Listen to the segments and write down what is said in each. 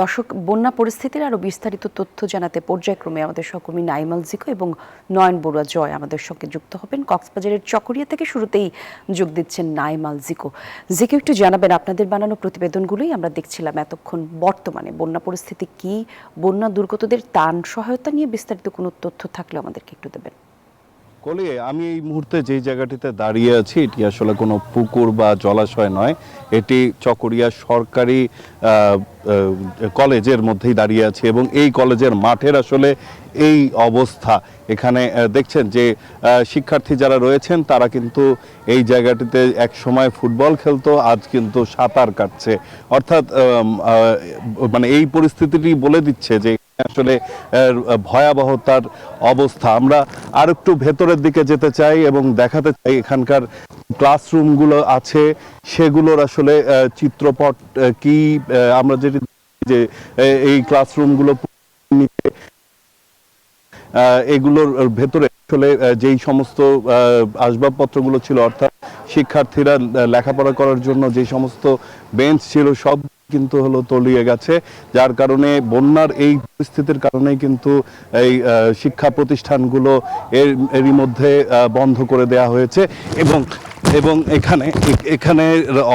দর্শক, বন্যা পরিস্থিতির আরও বিস্তারিত তথ্য জানাতে পর্যায়ক্রমে আমাদের সহকর্মী নাইমাল জিকো এবং নয়ন বড়ুয়া জয় আমাদের সঙ্গে যুক্ত হবেন। কক্সবাজারের চকরিয়া থেকে শুরুতেই যোগ দিচ্ছেন নাইমাল জিকো। জিকো, একটু জানাবেন, আপনাদের বানানো প্রতিবেদনগুলোই আমরা দেখছিলাম এতক্ষণ। বর্তমানে বন্যা পরিস্থিতি কি, বন্যা দুর্গতদের ত্রাণ সহায়তা নিয়ে বিস্তারিত কোনো তথ্য থাকলে আমাদেরকে একটু দেবেন। কলি, আমি এই মুহূর্তে যেই জায়গাটিতে দাঁড়িয়ে আছি এটি আসলে কোনো পুকুর বা জলাশয় নয়, এটি চকরিয়া সরকারি কলেজের মধ্যেই দাঁড়িয়ে আছে এবং এই কলেজের মাঠের আসলে এই অবস্থা। এখানে দেখছেন যে শিক্ষার্থী যারা রয়েছেন তারা কিন্তু এই জায়গাটিতে এক সময় ফুটবল খেলতো, আজ কিন্তু সাঁতার কাটছে। অর্থাৎ মানে এই পরিস্থিতিটি বলে দিচ্ছে যে আসলে ভয়াবহতার অবস্থা। আমরা আর একটু ভেতরের দিকে যেতে চাই এবং দেখাতে চাই এখানকার ক্লাসরুমগুলো আছে সেগুলোর আসলে চিত্রপট কি। আমরা যেটি যে এই ক্লাসরুমগুলো এগুলোর ভেতরে আসলে যেই সমস্ত আসবাবপত্রগুলো ছিল, অর্থাৎ শিক্ষার্থীরা লেখাপড়া করার জন্য যে সমস্ত বেঞ্চ ছিল সব কিন্তু তলিয়ে গেছে, যার কারণে বন্যার এই পরিস্থিতির কারণে কিন্তু এই শিক্ষা প্রতিষ্ঠানগুলো এরই মধ্যে বন্ধ করে দেয়া হয়েছে এবং এখানে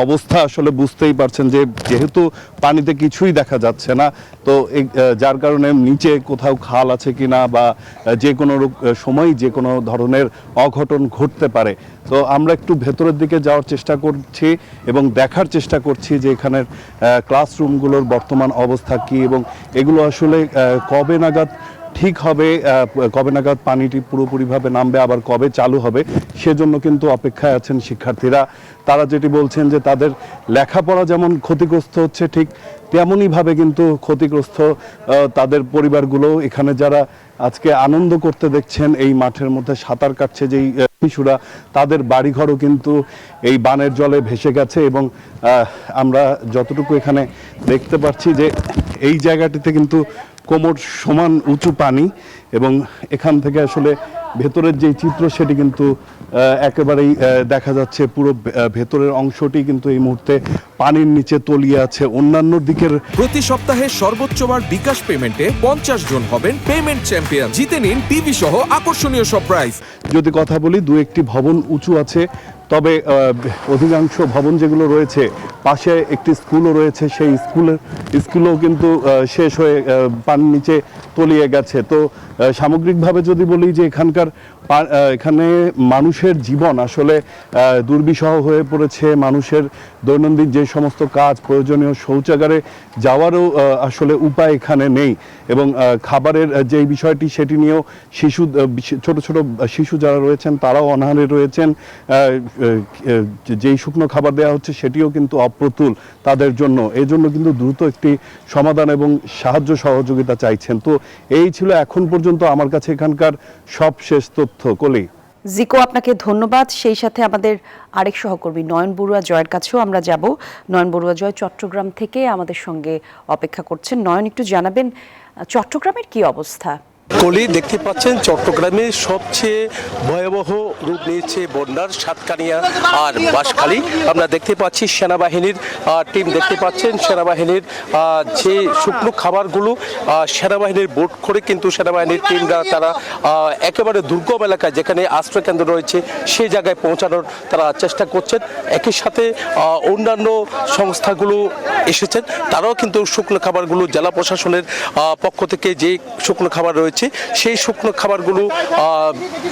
অবস্থা আসলে বুঝতেই পারছেন যে যেহেতু পানিতে কিছুই দেখা যাচ্ছে না, তো যার কারণে নিচে কোথাও খাল আছে কিনা বা যে কোনো সময় যে কোনো ধরনের অঘটন ঘটতে পারে। তো আমরা একটু ভেতরের দিকে যাওয়ার চেষ্টা করছি এবং দেখার চেষ্টা করছি যে এখানের ক্লাসরুমগুলোর বর্তমান অবস্থা কি এবং এগুলো আসলে কবে নাগাদ ঠিক হবে, কবে নাগাদ পানিটি পুরোপুরিভাবে নামবে, আবার কবে চালু হবে সেজন্য কিন্তু অপেক্ষায় আছেন শিক্ষার্থীরা। তারা যেটি বলছেন যে তাদের লেখাপড়া যেমন ক্ষতিগ্রস্ত হচ্ছে, ঠিক তেমনইভাবে কিন্তু ক্ষতিগ্রস্ত তাদের পরিবারগুলো। এখানে যারা আজকে আনন্দ করতে দেখছেন এই মাঠের মধ্যে সাঁতার কাটছে যেই শিশুরা, তাদের বাড়িঘরও কিন্তু এই বানের জলে ভেসে গেছে এবং আমরা যতটুকু এখানে দেখতে পাচ্ছি যে এই জায়গাটিতে কিন্তু কোমর সমান উঁচু পানি এবং এখান থেকে আসলে ভেতরের যে চিত্র সেটি কিন্তু একেবারেই দেখা যাচ্ছে। পুরো ভেতরের অংশটি কিন্তু এই মুহূর্তে পানির নিচে তলিয়ে আছে। অন্যান্য দিকের প্রতি সপ্তাহে সর্বোচ্চ বার বিকাশ পেমেন্টে 50 জন হবেন পেমেন্ট চ্যাম্পিয়ন। জিতে নিন টিভি সহ আকর্ষণীয় সব প্রাইজ। যদি কথা বলি, দু একটি ভবন উঁচু আছে, তবে অধিকাংশ ভবন যেগুলো রয়েছে, পাশে একটি স্কুলও রয়েছে, সেই স্কুলও কিন্তু শেষ হয়ে পানির নিচে তলিয়ে গেছে। তো সামগ্রিকভাবে যদি বলি যে এখানে মানুষের জীবন আসলে দুর্বিষহ হয়ে পড়েছে। মানুষের দৈনন্দিন যে সমস্ত কাজ, প্রয়োজনীয় শৌচাগারে যাওয়ারও আসলে উপায় এখানে নেই এবং খাবারের যেই বিষয়টি সেটি নিয়েও ছোট ছোট শিশু যারা রয়েছেন তারাও অনাহারে রয়েছেন। যেই শুকনো খাবার দেওয়া হচ্ছে সেটিও কিন্তু অপ্রতুল তাদের জন্য। এই জন্য কিন্তু দ্রুত একটি সমাধান এবং সাহায্য সহযোগিতা চাইছেন। তো এই ছিল এখন পর্যন্ত আমার কাছে এখানকার সবশেষ তথ্য। কলি, জিকো, আপনাকে ধন্যবাদ। সেই সাথে আমাদের আরেক সহকর্মী নয়ন বড়ুয়া জয়ের কাছেও আমরা যাব। নয়ন বড়ুয়া জয় চট্টগ্রাম থেকে আমাদের সঙ্গে অপেক্ষা করছেন। নয়ন, একটু জানাবেন চট্টগ্রামের কি অবস্থা? কলি, দেখতে পাচ্ছেন চট্টগ্রামে সবচেয়ে ভয়াবহ রূপ নিয়েছে বন্যার সাতকানিয়া আর বাঁশখালী। আমরা দেখতে পাচ্ছি সেনাবাহিনীর টিম, দেখতে পাচ্ছেন সেনাবাহিনীর যে শুকনো খাবারগুলো সেনাবাহিনীর বোট করে কিন্তু সেনাবাহিনীর টিমরা তারা একেবারে দুর্গম এলাকায় যেখানে আশ্রয়কেন্দ্র রয়েছে সেই জায়গায় পৌঁছানোর তারা চেষ্টা করছেন। একই সাথে অন্যান্য সংস্থাগুলো এসেছেন, তারাও কিন্তু শুকনো খাবারগুলো জেলা প্রশাসনের পক্ষ থেকে যে শুকনো খাবার রয়েছে সেই শুকনো খাবারগুলো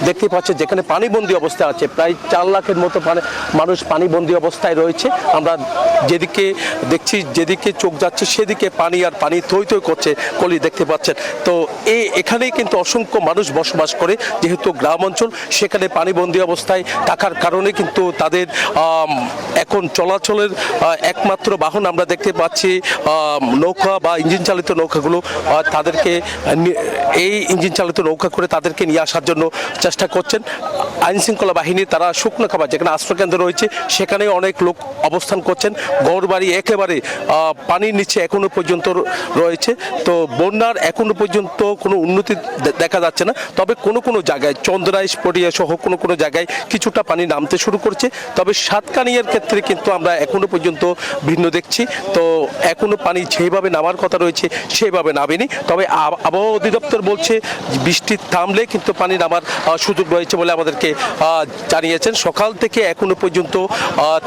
দেখতে পাচ্ছে যেখানে পানিবন্দী অবস্থায় আছে। প্রায় 4 লাখের মতো মানুষ পানিবন্দী অবস্থায় রয়েছে। আমরা যেদিকে দেখছি, যেদিকে চোখ যাচ্ছে সেদিকে পানি আর পানি থই থই করছে। কলি, দেখতে পাচ্ছেন তো এখানেই কিন্তু অসংখ্য মানুষ বসবাস করে, যেহেতু গ্রাম অঞ্চল, সেখানে পানিবন্দী অবস্থায় থাকার কারণে কিন্তু তাদের এখন চলাচলের একমাত্র বাহন আমরা দেখতে পাচ্ছি নৌকা বা ইঞ্জিন চালিত নৌকাগুলো। তাদেরকে এই ইঞ্জিন চালিত নৌকা করে তাদেরকে নিয়ে আসার জন্য চেষ্টা করছেন আইনশৃঙ্খলা বাহিনী। তারা শুকনো খাবার যেখানে আশ্রয়কেন্দ্র রয়েছে সেখানে অনেক লোক অবস্থান করছেন। ঘরবাড়ি একেবারে পানির নিচে এখনো পর্যন্ত রয়েছে। তো বন্যার এখনো পর্যন্ত কোনো উন্নতি দেখা যাচ্ছে না, তবে কোনো কোনো জায়গায় চন্দ্রাইশ পটিয়া সহ কোনো কোনো জায়গায় কিছুটা পানি নামতে শুরু করছে। তবে সাতকানিয়ার ক্ষেত্রে কিন্তু আমরা এখনো পর্যন্ত ভিন্ন দেখছি, তো এখনো পানি যেভাবে নামার কথা রয়েছে সেভাবে নামেনি। তবে আবহাওয়া অধিদপ্তর বলছে বৃষ্টি থামলে কিন্তু পানি নামার সুযোগ রয়েছে বলে আমাদেরকে জানিয়েছেন। সকাল থেকে এখনো পর্যন্ত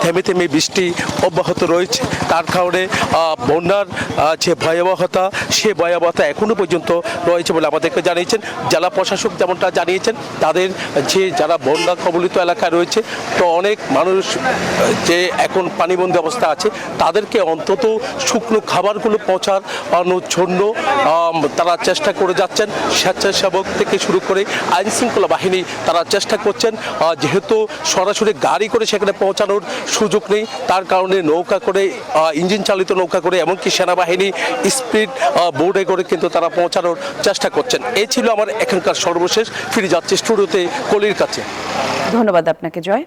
থেমে থেমে বৃষ্টি অব্যাহত রয়েছে, তার কারণে বন্যার যে ভয়াবহতা সে ভয়াবহতা এখনো পর্যন্ত রয়েছে বলে আমাদেরকে জানিয়েছেন। জেলা প্রশাসক যেমনটা জানিয়েছেন, তাদের যে যারা বন্যা কবলিত এলাকায় রয়েছে, তো অনেক মানুষ যে এখন পানিবন্দী অবস্থা আছে তাদেরকে অন্তত শুকনো খাবারগুলো পৌঁছানোর জন্য তারা চেষ্টা করে যাচ্ছেন। স্বেচ্ছাসেবক থেকে শুরু করে আইন শৃঙ্খলা বাহিনী তারা চেষ্টা করছেন, যেহেতু সরাসরি গাড়ি করে সেখানে পৌঁছানোর সুযোগ নেই, তার কারণে নৌকা করে, ইঞ্জিন চালিত নৌকা করে, এমনকি সেনাবাহিনী স্পিড বোর্ডে করে কিন্তু তারা পৌঁছানোর চেষ্টা করছেন। এই ছিল আমার এখানকার সর্বশেষ। ফিরে যাচ্ছে স্টুডিওতে কলির কাছে। ধন্যবাদ আপনাকে জয়।